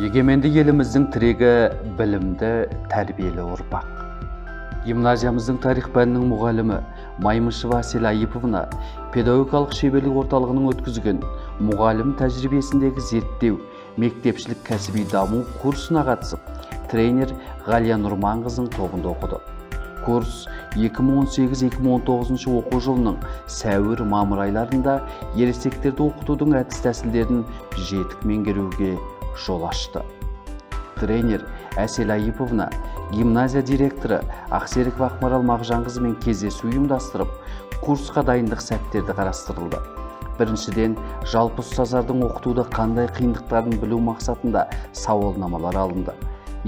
Егеменді еліміздің тірегі білімді, тәрбиелі ұрпақ. Гимназиямыздың тарих пәнінің мұғалімі Маймышева Әсел Айыповна педагогикалық шеберлік орталығының өткізген мұғалім тәжірибесіндегі зерттеу, мектепшілік кәсіби даму курсына қатысып, тренер Ғалия Нұрманқызының тобында оқыды. Курс 2018-2019 оқу жылының сәуір-мамыр айларында ересектерді оқытудың әдіс-тәсілдерін жетік меңгеруге жол ашты. Тренер Әсел Айыповна гимназия директоры Ақсерікова Ақмарал Мағжанқызымен кездесу ұйымдастырып, курсқа дайындық сәттерді қарастырылды. Біріншіден, жалпы ұстаздардың оқытуды қандай қиындықтарын білу мақсатында сауалнамалар алынды.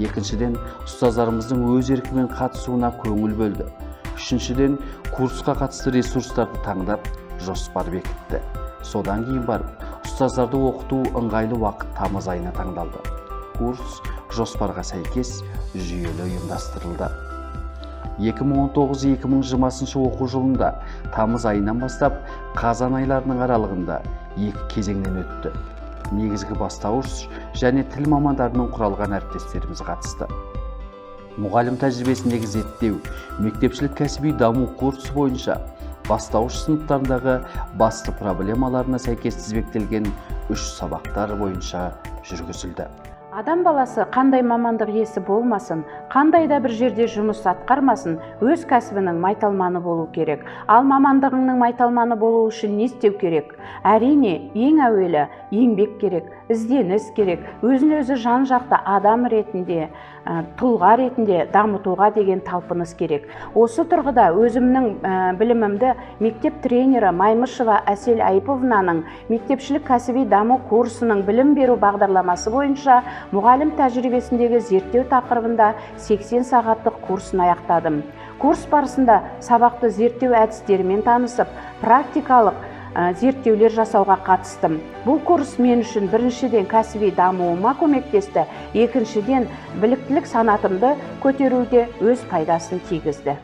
Екіншіден, ұстаздарымыздың өз еркімен қатысуына көңіл бөлді. Үшіншіден, курсқа қатысты ресурстарды таңдап, жоспар бекітті. Содан кейін барып, ұстаздарды оқыту ыңғайлы уақыт тамыз айына таңдалды. Курс жоспарға сәйкес жүйелі ұйымдастырылды. 2019-2020 оқу жылында тамыз айынан бастап қазан айларының аралығында 2 кезеңнен өтті. Негізгі бастауыш және тіл мамандарының құралған әріптестеріміз қатысты. Мұғалім тәжірибесіндегі зерттеу, мектепшілік кәсіби даму курсы бойынша бастауыш сыныптарындағы басты проблемаларына сәйкес тізбектелген 3 сабақтар бойынша жүргізілді. Адам баласы қандай мамандық иесі болмасын, қандай да бір жерде жұмыс атқармасын, өз кәсібінің майталманы болу керек. Ал мамандығының майталманы болу үшін не істеу керек? Әрине, ең әуелі еңбек керек, ізденіс керек, өзін-өзі жан-жақты адам ретінде, тұлға ретінде дамытуға деген талпыныс керек. Осы тұрғыда өзімнің білімімді мектеп тренері Маймышева Әсел Айыповнаның мектепшілік кәсіби даму курсының білім беру бағдарламасы бойынша мұғалім тәжірибесіндегі зерттеу тақырыбында 80 сағаттық курсын аяқтадым. Курс барысында сабақты зерттеу әдістерімен танысып, практикалық зерттеулер жасауға қатыстым. Бұл курс мен үшін біріншіден кәсіби дамуыма көмектесті, екіншіден біліктілік санатымды көтеруде өз пайдасын тигізді.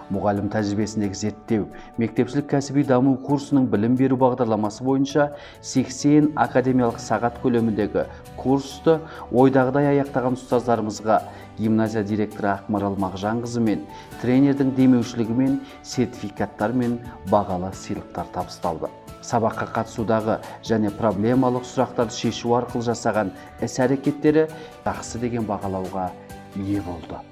Мұғалім тәжірибесіндегі зерттеу, мектепшілік кәсіби даму курсының білім беру бағдарламасы бойынша 80 академиялық сағат көлеміндегі курсты ойдағыдай аяқтаған ұстаздарымызға гимназия директоры Ақмарал Мағжанқызы мен тренердің демеушілігімен сертификаттар мен бағалы сыйлықтар табысталды. Сабаққа қатысудағы және проблемалық сұрақтарды шешу арқылы жасаған іс-әрекеттері жақсы деген бағалауға ие болды.